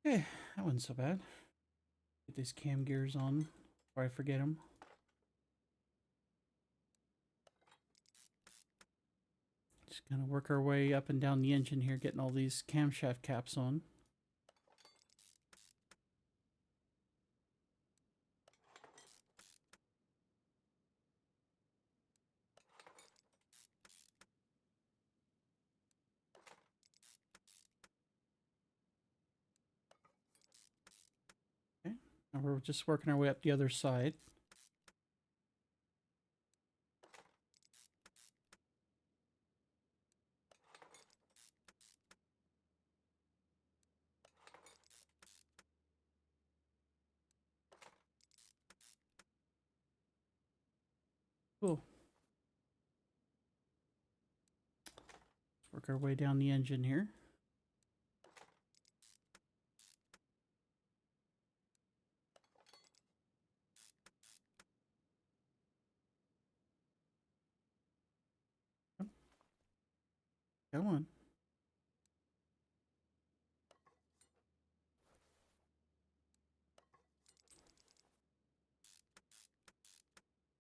Okay, that wasn't so bad. Get these cam gears on before I forget them. Just gonna work our way up and down the engine here, getting all these camshaft caps on. And we're just working our way up the other side. Cool. Let's work our way down the engine here. Come on.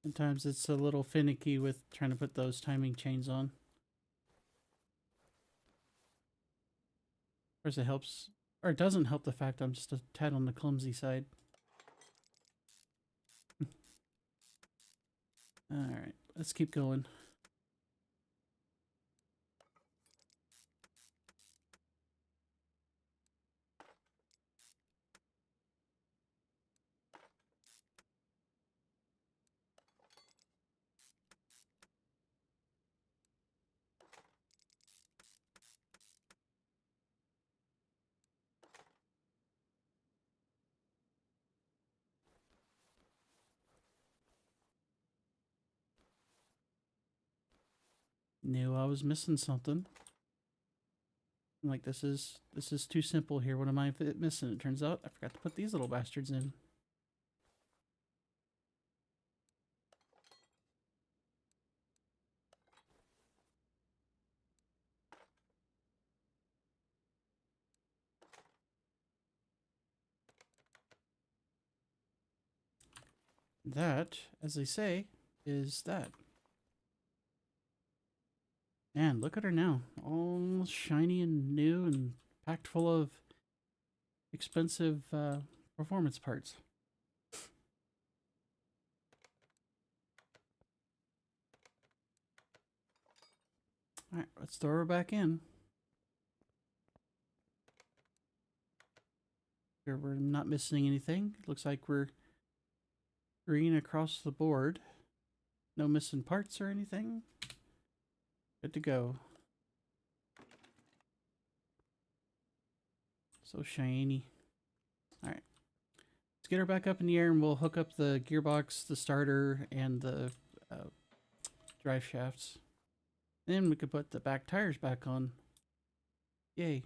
Sometimes it's a little finicky with trying to put those timing chains on. Of course it helps, or it doesn't help the fact I'm just a tad on the clumsy side. Alright, let's keep going. Knew I was missing something. I'm like, this is too simple here. What am I missing? It turns out I forgot to put these little bastards in. That, as they say, is that. Man, look at her now. All shiny and new and packed full of expensive performance parts. Alright, let's throw her back in. Here we're not missing anything. Looks like we're green across the board. No missing parts or anything. Good to go. So shiny. Alright. Let's get her back up in the air and we'll hook up the gearbox, the starter, and the drive shafts. And then we could put the back tires back on. Yay.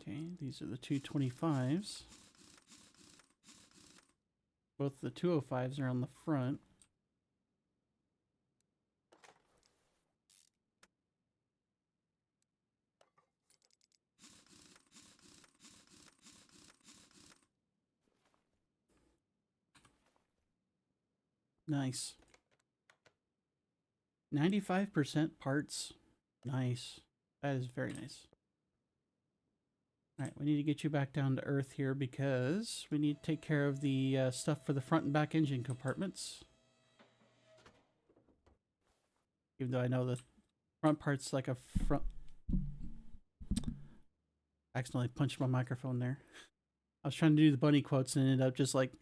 Okay, these are the 225s. Both the 205s are on the front. Nice. 95% parts. Nice. That is very nice. Alright, we need to get you back down to earth here because we need to take care of the stuff for the front and back engine compartments. Even though I know the front part's like a front... I accidentally punched my microphone there. I was trying to do the bunny quotes and ended up just like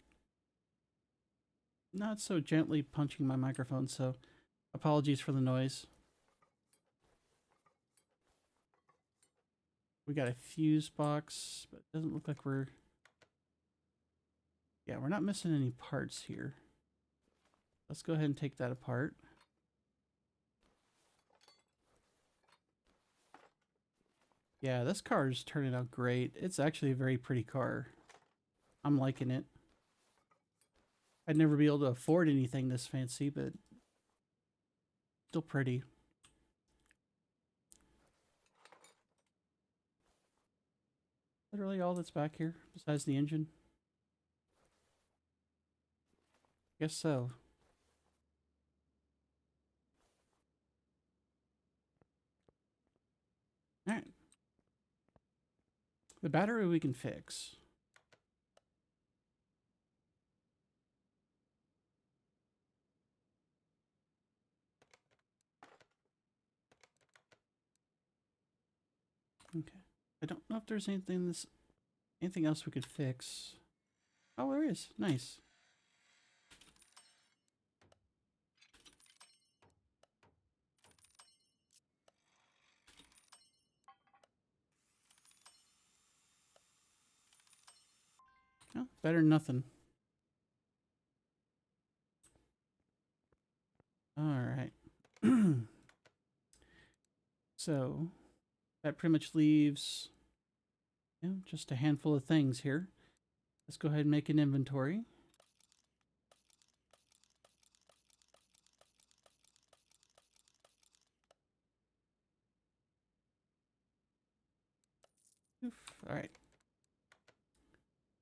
not so gently punching my microphone, so apologies for the noise. We got a fuse box, but it doesn't look like we're... Yeah, we're not missing any parts here. Let's go ahead and take that apart. Yeah, this car is turning out great. It's actually a very pretty car. I'm liking it. I'd never be able to afford anything this fancy, but still pretty. Literally all that's back here, besides the engine. Guess so. Alright. The battery we can fix. Okay. I don't know if there's anything else we could fix. Oh, there is. Nice. Oh, better than nothing. All right. So that pretty much leaves just a handful of things here. Let's go ahead and make an inventory. Oof. All right.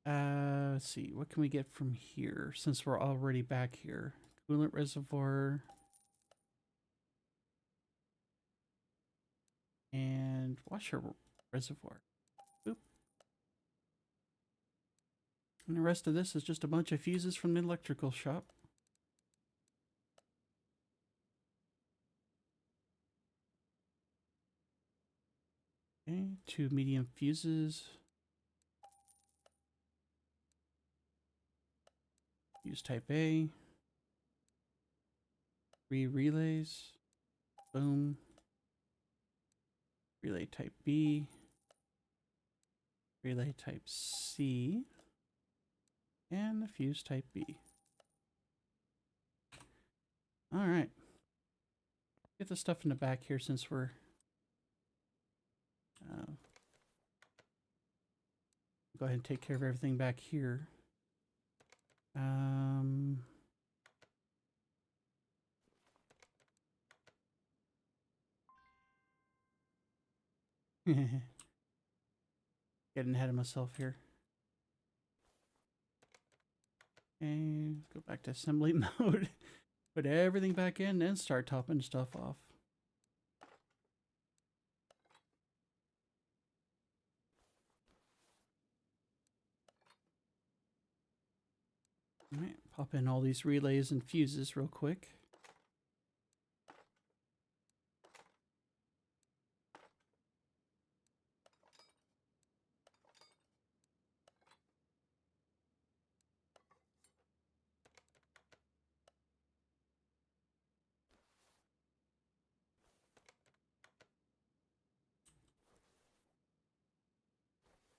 Let's see. What can we get from here since we're already back here? Coolant reservoir. And washer reservoir. Boop. And the rest of this is just a bunch of fuses from the electrical shop. Okay, 2 medium fuses. Fuse type A. 3 relays. Boom. Relay type B. Relay type C. And the fuse type B. All right. Get the stuff in the back here since we're go ahead and take care of everything back here. Getting ahead of myself here. And go back to assembly mode. Put everything back in and start topping stuff off. All right, pop in all these relays and fuses real quick.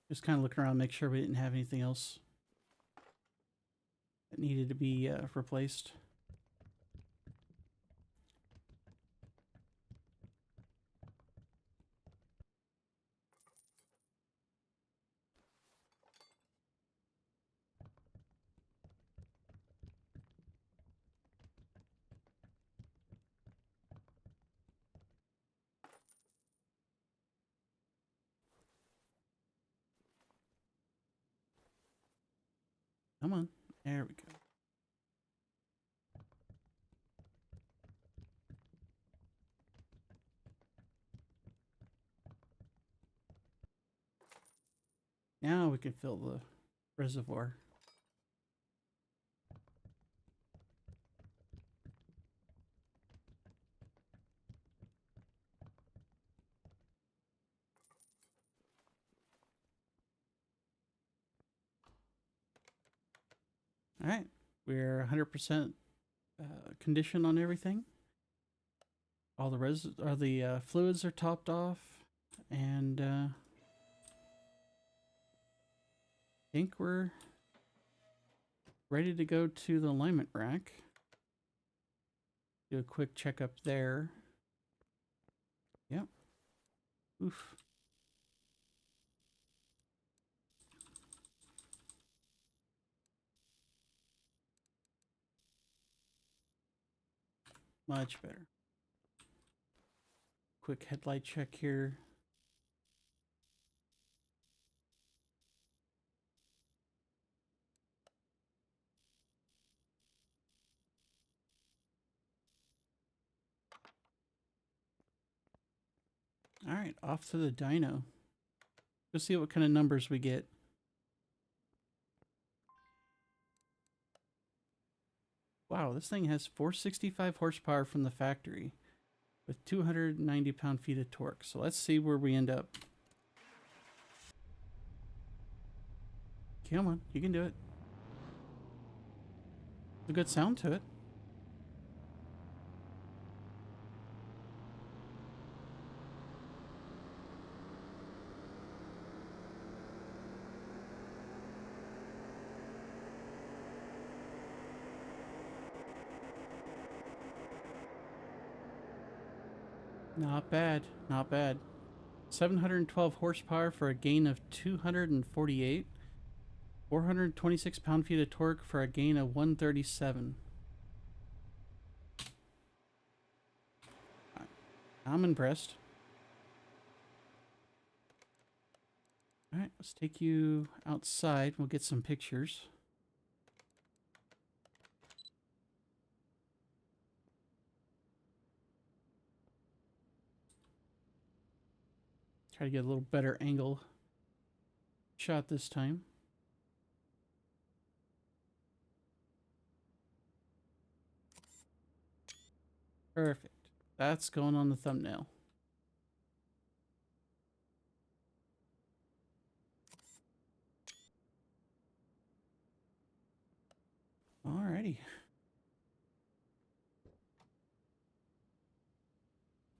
Just kind of looking around, make sure we didn't have anything else that needed to be replaced. Come on, there we go. Now we can fill the reservoir. All right, we're 100% condition on everything. All the fluids are topped off, and I think we're ready to go to the alignment rack. Do a quick checkup there. Yep. Oof. Much better. Quick headlight check here. All right, off to the dyno. Let's see what kind of numbers we get. Wow, this thing has 465 horsepower from the factory with 290 pound-feet of torque. So let's see where we end up. Come on, you can do it. A good sound to it. Not bad, not bad. 712 horsepower for a gain of 248. 426 pound-feet of torque for a gain of 137. I'm impressed. Alright, let's take you outside. We'll get some pictures. Try to get a little better angle shot this time. Perfect. That's going on the thumbnail. Alrighty.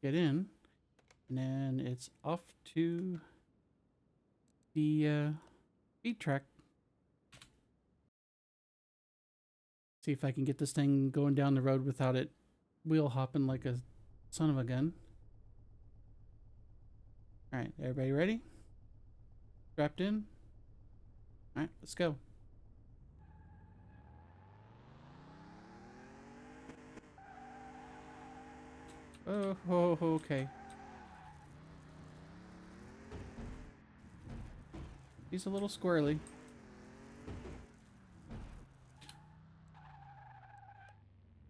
Get in. And then it's off to the feed track. See if I can get this thing going down the road without it wheel hopping like a son of a gun. Alright, everybody ready? Strapped in? Alright, let's go. Oh, okay. He's a little squirrely.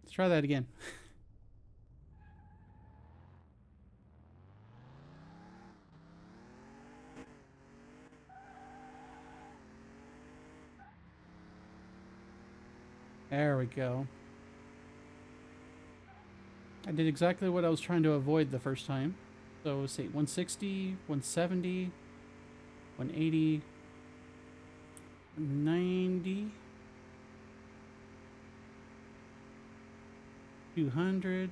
Let's try that again. There we go. I did exactly what I was trying to avoid the first time. So let's see, 160, 170, 180, 90, 200.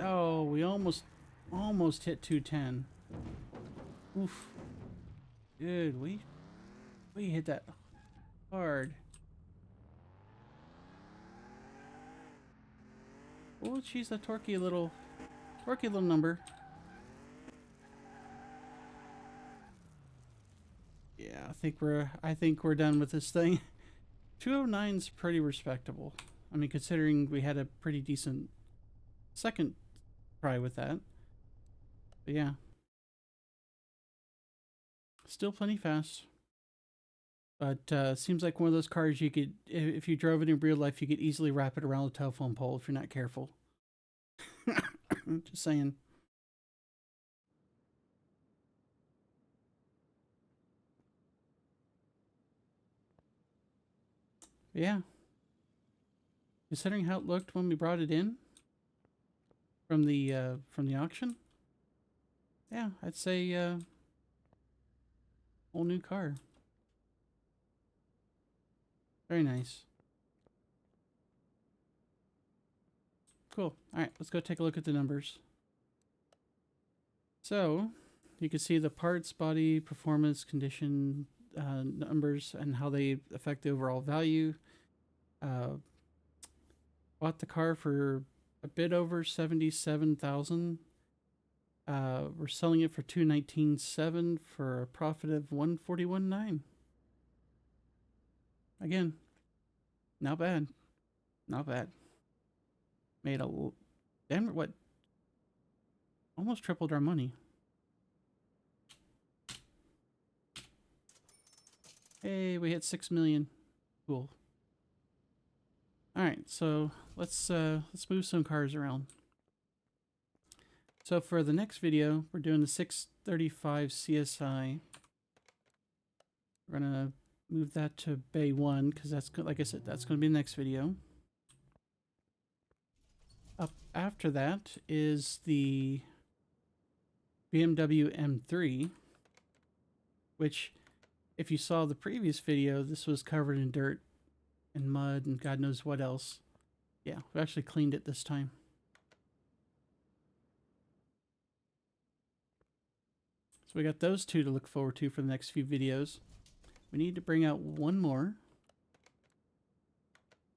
Oh, we almost hit 210. Oof. Dude, we hit that hard. Oh, she's a torquey little number. Yeah, I think we're done with this thing. 209's pretty respectable. I mean, considering we had a pretty decent second try with that. But yeah. Still plenty fast. But seems like one of those cars you could, if you drove it in real life, you could easily wrap it around a telephone pole if you're not careful. Just saying. But yeah. Considering how it looked when we brought it in from the auction, yeah, I'd say whole new car. Very nice. Cool. All right, let's go take a look at the numbers. So you can see the parts, body, performance, condition numbers, and how they affect the overall value. Bought the car for a bit over 77,000. We're selling it for 219,700 for a profit of 141,900. Again, not bad. Not bad. Made a damn what? Almost tripled our money. Hey, we hit 6 million. Cool. All right, so let's move some cars around. So for the next video, we're doing the 635 CSI. We're gonna move that to Bay 1 because that's, like I said, that's gonna be the next video. Up after that is the BMW M3, which, if you saw the previous video, this was covered in dirt and mud and God knows what else. Yeah, we actually cleaned it this time. So we got those two to look forward to for the next few videos. We need to bring out one more.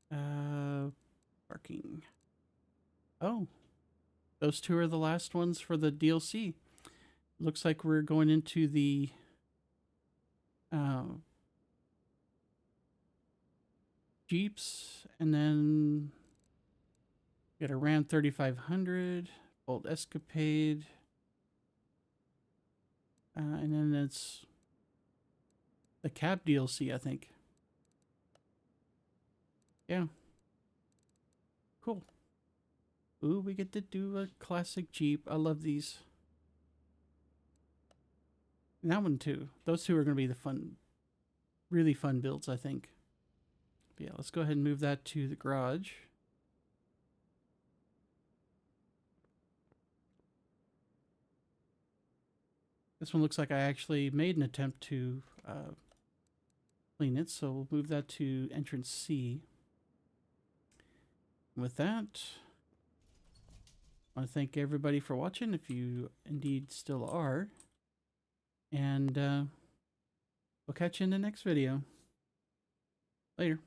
Parking. Oh, those two are the last ones for the DLC. Looks like we're going into the Jeeps, and then we got a Ram 3500, Bolt Escapade, and then it's the cab DLC, I think. Yeah. Cool. Ooh, we get to do a classic Jeep. I love these. And that one too. Those two are going to be the fun, really fun builds, I think. But yeah, let's go ahead and move that to the garage. This one looks like I actually made an attempt to clean it, so we'll move that to entrance C. With that, I want to thank everybody for watching, if you indeed still are. And we'll catch you in the next video. Later.